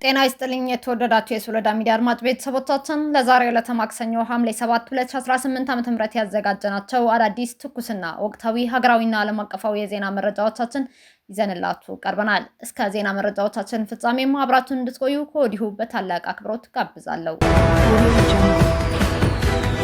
ጤና ይስጥልኝ የተወደዳችሁ የሶሎዳ ሚዲያ አድማጭ ቤተሰቦቻችን ለዛሬው ለተማክሰኞ ሐምሌ 7 2018 ዓ.ም ያዘጋጀናቸው አዳዲስ ትኩስና ወቅታዊ ሀገራዊና ዓለም አቀፋዊ የዜና መረጃዎቻችን ይዘንላችሁ ቀርበናል። እስከ ዜና መረጃዎቻችን ፍጻሜም አብራችሁን እንድትቆዩ ከወዲሁ በታላቅ አክብሮት ጋብዛለሁ።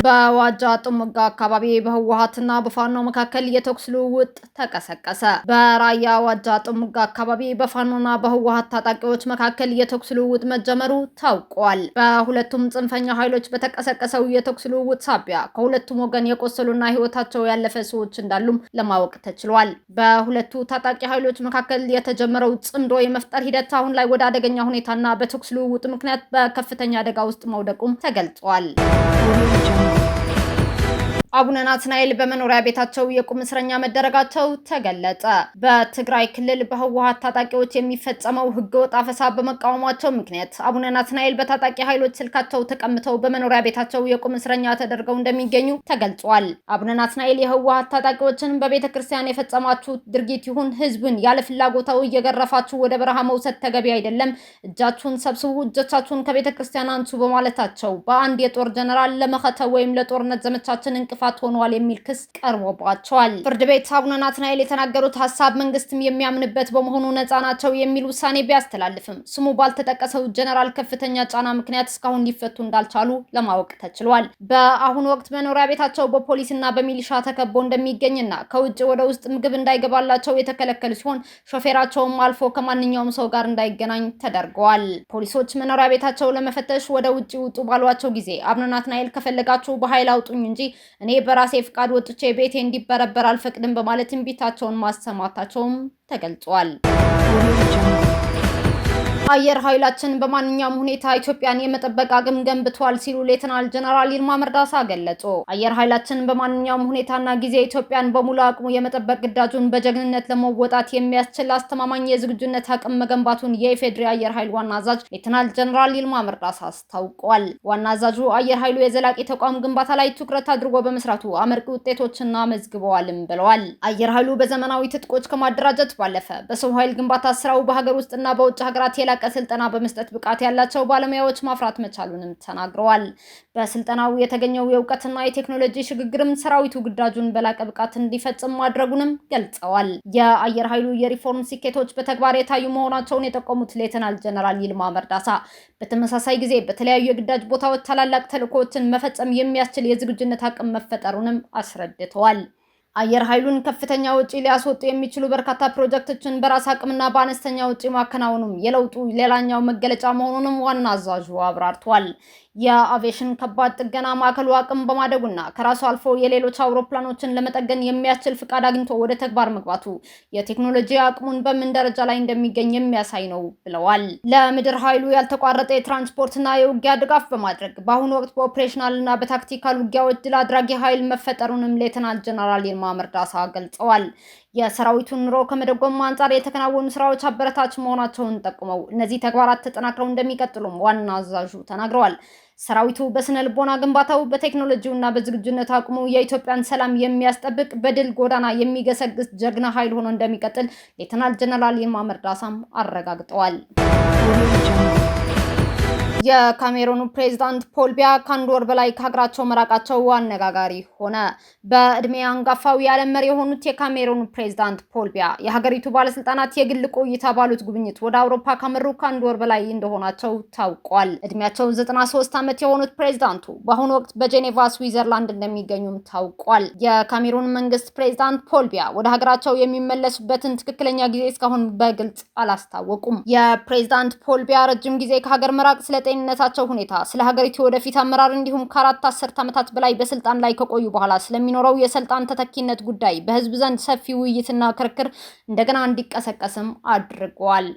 በዋጃ ጥሙጋ አካባቢ በህወሓትና በፋኖ መካከል የተኩስ ልውውጥ ተቀሰቀሰ። በራያ ዋጃ ጥሙጋ አካባቢ በፋኖና በህወሓት ታጣቂዎች መካከል የተኩስ ልውውጥ መጀመሩ ታውቋል። በሁለቱም ጽንፈኛ ኃይሎች በተቀሰቀሰው የተኩስ ልውውጥ ሳቢያ ከሁለቱም ወገን የቆሰሉና ህይወታቸው ያለፈ ሰዎች እንዳሉም ለማወቅ ተችሏል። በሁለቱ ታጣቂ ኃይሎች መካከል የተጀመረው ጽምዶ የመፍጠር ሂደት አሁን ላይ ወደ አደገኛ ሁኔታና በተኩስ ልውውጥ ምክንያት በከፍተኛ አደጋ ውስጥ መውደቁም ተገልጿል። አቡነ ናትናኤል በመኖሪያ ቤታቸው የቁም እስረኛ መደረጋቸው ተገለጸ። በትግራይ ክልል በህወሓት ታጣቂዎች የሚፈጸመው ህገወጥ አፈሳ በመቃወማቸው ምክንያት አቡነ ናትናኤል በታጣቂ ኃይሎች ስልካቸው ተቀምተው በመኖሪያ ቤታቸው የቁም እስረኛ ተደርገው እንደሚገኙ ተገልጿል። አቡነ ናትናኤል የህወሓት ታጣቂዎችን በቤተ ክርስቲያን የፈጸማችሁት ድርጊት ይሁን ህዝብን ያለ ፍላጎታው እየገረፋችሁ ወደ በረሃ መውሰድ ተገቢ አይደለም፣ እጃችሁን ሰብስቡ፣ እጆቻችሁን ከቤተ ክርስቲያን አንሱ በማለታቸው በአንድ የጦር ጀነራል ለመከተ ወይም ለጦርነት ዘመቻችን እንቅፋት ሆኗል የሚል ክስ ቀርቦባቸዋል። ፍርድ ቤት አቡነ ናትናኤል የተናገሩት ሀሳብ መንግስትም የሚያምንበት በመሆኑ ነፃ ናቸው የሚል ውሳኔ ቢያስተላልፍም ስሙ ባልተጠቀሰው ጀነራል ከፍተኛ ጫና ምክንያት እስካሁን ሊፈቱ እንዳልቻሉ ለማወቅ ተችሏል። በአሁኑ ወቅት መኖሪያ ቤታቸው በፖሊስና በሚሊሻ ተከቦ እንደሚገኝና ከውጭ ወደ ውስጥ ምግብ እንዳይገባላቸው የተከለከሉ ሲሆን ሾፌራቸውም አልፎ ከማንኛውም ሰው ጋር እንዳይገናኝ ተደርገዋል። ፖሊሶች መኖሪያ ቤታቸው ለመፈተሽ ወደ ውጭ ውጡ ባሏቸው ጊዜ አቡነ ናትናኤል ከፈለጋችሁ በኃይል አውጡኝ እንጂ እኔ በራሴ ፍቃድ ወጥቼ ቤቴ እንዲበረበር አልፈቅድም በማለት ትንቢታቸውን ማሰማታቸውም ተገልጿል። አየር ኃይላችን በማንኛውም ሁኔታ ኢትዮጵያን የመጠበቅ አቅም ገንብቷል ሲሉ ሌተናል ጀነራል ይልማ መርዳሳ ገለጹ። አየር ኃይላችን በማንኛውም ሁኔታና ጊዜ ኢትዮጵያን በሙሉ አቅሙ የመጠበቅ ግዳጁን በጀግንነት ለመወጣት የሚያስችል አስተማማኝ የዝግጁነት አቅም መገንባቱን የኢፌዴሪ አየር ኃይል ዋና አዛዥ ሌተናል ጀነራል ይልማ መርዳሳ አስታውቀዋል። ዋና አዛዡ አየር ኃይሉ የዘላቂ ተቋም ግንባታ ላይ ትኩረት አድርጎ በመስራቱ አመርቂ ውጤቶችን አመዝግበዋልም ብለዋል። አየር ኃይሉ በዘመናዊ ትጥቆች ከማደራጀት ባለፈ በሰው ኃይል ግንባታ ስራው በሀገር ውስጥና በውጭ ሀገራት የላቀ ስልጠና በመስጠት ብቃት ያላቸው ባለሙያዎች ማፍራት መቻሉንም ተናግረዋል። በስልጠናው የተገኘው የእውቀትና የቴክኖሎጂ ሽግግርም ሰራዊቱ ግዳጁን በላቀ ብቃት እንዲፈጽም ማድረጉንም ገልጸዋል። የአየር ኃይሉ የሪፎርም ስኬቶች በተግባር የታዩ መሆናቸውን የጠቆሙት ሌተናል ጀነራል ይልማ መርዳሳ በተመሳሳይ ጊዜ በተለያዩ የግዳጅ ቦታዎች ታላላቅ ተልዕኮዎችን መፈጸም የሚያስችል የዝግጁነት አቅም መፈጠሩንም አስረድተዋል። አየር ኃይሉን ከፍተኛ ወጪ ሊያስወጡ የሚችሉ በርካታ ፕሮጀክቶችን በራስ አቅምና በአነስተኛ ወጪ ማከናወኑም የለውጡ ሌላኛው መገለጫ መሆኑንም ዋና አዛዡ አብራርተዋል። የአቪዬሽን ከባድ ጥገና ማዕከሉ አቅም በማደጉና ከራሱ አልፎ የሌሎች አውሮፕላኖችን ለመጠገን የሚያስችል ፍቃድ አግኝቶ ወደ ተግባር መግባቱ የቴክኖሎጂ አቅሙን በምን ደረጃ ላይ እንደሚገኝ የሚያሳይ ነው ብለዋል። ለምድር ኃይሉ ያልተቋረጠ የትራንስፖርትና የውጊያ ድጋፍ በማድረግ በአሁኑ ወቅት በኦፕሬሽናልና በታክቲካል ውጊያዎች ድል አድራጊ ኃይል መፈጠሩንም ሌተናል ጀነራል ይልማ መርዳሳ ገልጸዋል። የሰራዊቱን ኑሮ ከመደጎም አንጻር የተከናወኑ ስራዎች አበረታች መሆናቸውን ጠቁመው እነዚህ ተግባራት ተጠናክረው እንደሚቀጥሉም ዋና አዛዡ ተናግረዋል። ሰራዊቱ በስነ ልቦና ግንባታው በቴክኖሎጂውና በዝግጁነት አቅሙ የኢትዮጵያን ሰላም የሚያስጠብቅ በድል ጎዳና የሚገሰግስ ጀግና ኃይል ሆኖ እንደሚቀጥል ሌተናል ጀነራል ይልማ መርዳሳም አረጋግጠዋል። የካሜሩኑ ፕሬዝዳንት ፖል ቢያ ከአንድ ወር በላይ ከሀገራቸው መራቃቸው አነጋጋሪ ሆነ። በእድሜ አንጋፋው የዓለም መሪ የሆኑት የካሜሩኑ ፕሬዝዳንት ፖል ቢያ የሀገሪቱ ባለስልጣናት የግል ቆይታ ባሉት ጉብኝት ወደ አውሮፓ ካመሩ ከአንድ ወር በላይ እንደሆናቸው ታውቋል። እድሜያቸው 93 ዓመት የሆኑት ፕሬዝዳንቱ በአሁኑ ወቅት በጄኔቫ ስዊዘርላንድ እንደሚገኙም ታውቋል። የካሜሩን መንግስት ፕሬዝዳንት ፖል ቢያ ወደ ሀገራቸው የሚመለሱበትን ትክክለኛ ጊዜ እስካሁን በግልጽ አላስታወቁም። የፕሬዝዳንት ፖል ቢያ ረጅም ጊዜ ከሀገር መራቅ ጤንነታቸው ሁኔታ ስለ ሀገሪቱ ወደፊት አመራር እንዲሁም ከአራት አስርት ዓመታት በላይ በስልጣን ላይ ከቆዩ በኋላ ስለሚኖረው የስልጣን ተተኪነት ጉዳይ በህዝብ ዘንድ ሰፊ ውይይትና ክርክር እንደገና እንዲቀሰቀስም አድርጓል።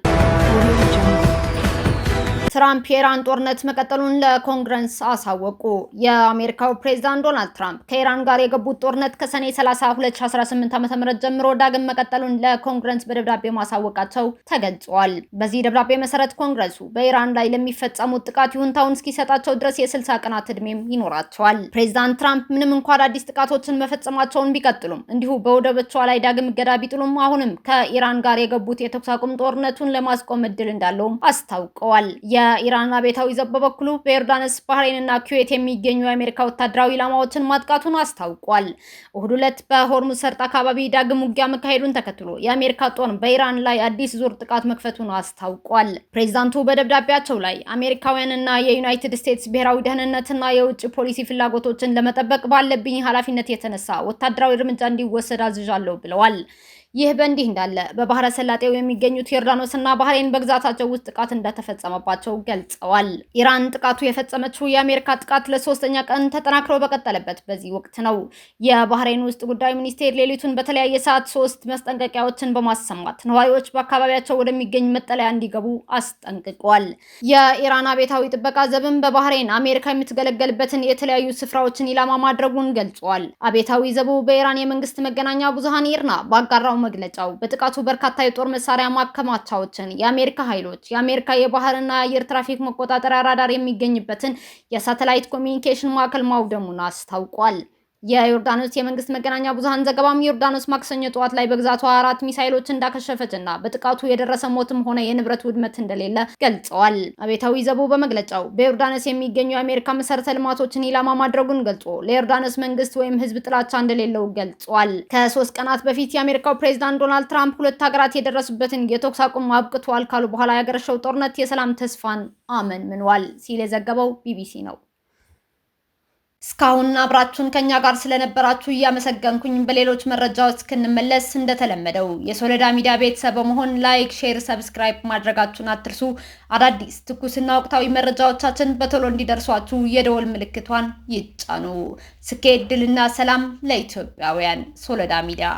ትራምፕ የኢራን ጦርነት መቀጠሉን ለኮንግረስ አሳወቁ። የአሜሪካው ፕሬዝዳንት ዶናልድ ትራምፕ ከኢራን ጋር የገቡት ጦርነት ከሰኔ 30 2018 ዓ.ም ጀምሮ ዳግም መቀጠሉን ለኮንግረስ በደብዳቤ ማሳወቃቸው ተገልጿል። በዚህ ደብዳቤ መሰረት ኮንግረሱ በኢራን ላይ ለሚፈጸሙት ጥቃት ይሁንታውን እስኪሰጣቸው ድረስ የ60 ቀናት ዕድሜም ይኖራቸዋል። ፕሬዝዳንት ትራምፕ ምንም እንኳን አዲስ ጥቃቶችን መፈጸማቸውን ቢቀጥሉም እንዲሁ በወደቦቿ ላይ ዳግም እገዳ ቢጥሉም አሁንም ከኢራን ጋር የገቡት የተኩስ አቁም ጦርነቱን ለማስቆም እድል እንዳለውም አስታውቀዋል። የኢራን አብዮታዊ ዘብ በበኩሉ በዮርዳኖስ፣ ባህሬንና ኩዌት የሚገኙ የአሜሪካ ወታደራዊ ኢላማዎችን ማጥቃቱን አስታውቋል። እሁድ ዕለት በሆርሙዝ ሰርጥ አካባቢ ዳግም ውጊያ መካሄዱን ተከትሎ የአሜሪካ ጦር በኢራን ላይ አዲስ ዙር ጥቃት መክፈቱን አስታውቋል። ፕሬዝዳንቱ በደብዳቤያቸው ላይ አሜሪካውያንና የዩናይትድ ስቴትስ ብሔራዊ ደህንነትና የውጭ ፖሊሲ ፍላጎቶችን ለመጠበቅ ባለብኝ ኃላፊነት የተነሳ ወታደራዊ እርምጃ እንዲወሰድ አዝዣለሁ ብለዋል። ይህ በእንዲህ እንዳለ በባህረ ሰላጤው የሚገኙት ዮርዳኖስና ባህሬን በግዛታቸው ውስጥ ጥቃት እንደተፈጸመባቸው ገልጸዋል። ኢራን ጥቃቱ የፈጸመችው የአሜሪካ ጥቃት ለሶስተኛ ቀን ተጠናክሮ በቀጠለበት በዚህ ወቅት ነው። የባህሬን ውስጥ ጉዳይ ሚኒስቴር ሌሊቱን በተለያየ ሰዓት 3 ማስጠንቀቂያዎችን በማሰማት ነዋሪዎች በአካባቢያቸው ወደሚገኝ መጠለያ እንዲገቡ አስጠንቅቋል። የኢራን አብዮታዊ ጥበቃ ዘብም በባህሬን አሜሪካ የምትገለገልበትን የተለያዩ ስፍራዎችን ኢላማ ማድረጉን ገልጿል። አብዮታዊ ዘቡ በኢራን የመንግስት መገናኛ ብዙሃን ኢርና ባጋራው መግለጫው በጥቃቱ በርካታ የጦር መሳሪያ ማከማቻዎችን፣ የአሜሪካ ኃይሎች፣ የአሜሪካ የባህርና የአየር ትራፊክ መቆጣጠሪያ ራዳር የሚገኝበትን የሳተላይት ኮሚኒኬሽን ማዕከል ማውደሙን አስታውቋል። የዮርዳኖስ የመንግስት መገናኛ ብዙሃን ዘገባም ዮርዳኖስ ማክሰኞ ጠዋት ላይ በግዛቷ 4 ሚሳኤሎች እንዳከሸፈችና በጥቃቱ የደረሰ ሞትም ሆነ የንብረት ውድመት እንደሌለ ገልጸዋል። አብዮታዊ ዘቡ በመግለጫው በዮርዳኖስ የሚገኙ የአሜሪካ መሰረተ ልማቶችን ኢላማ ማድረጉን ገልጾ ለዮርዳኖስ መንግስት ወይም ህዝብ ጥላቻ እንደሌለው ገልጿል። ከ3 ቀናት በፊት የአሜሪካው ፕሬዝዳንት ዶናልድ ትራምፕ ሁለት ሀገራት የደረሱበትን የተኩስ አቁም አብቅቷል ካሉ በኋላ ያገረሸው ጦርነት የሰላም ተስፋን አመንምኗል ሲል የዘገበው ቢቢሲ ነው። እስካሁን አብራችሁን ከኛ ጋር ስለነበራችሁ እያመሰገንኩኝ በሌሎች መረጃዎች እስክንመለስ እንደተለመደው የሶሎዳ ሚዲያ ቤተሰብ በመሆን ላይክ፣ ሼር፣ ሰብስክራይብ ማድረጋችሁን አትርሱ። አዳዲስ ትኩስና ወቅታዊ መረጃዎቻችን በቶሎ እንዲደርሷችሁ የደወል ምልክቷን ይጫኑ። ስኬት፣ ድልና ሰላም ለኢትዮጵያውያን። ሶሎዳ ሚዲያ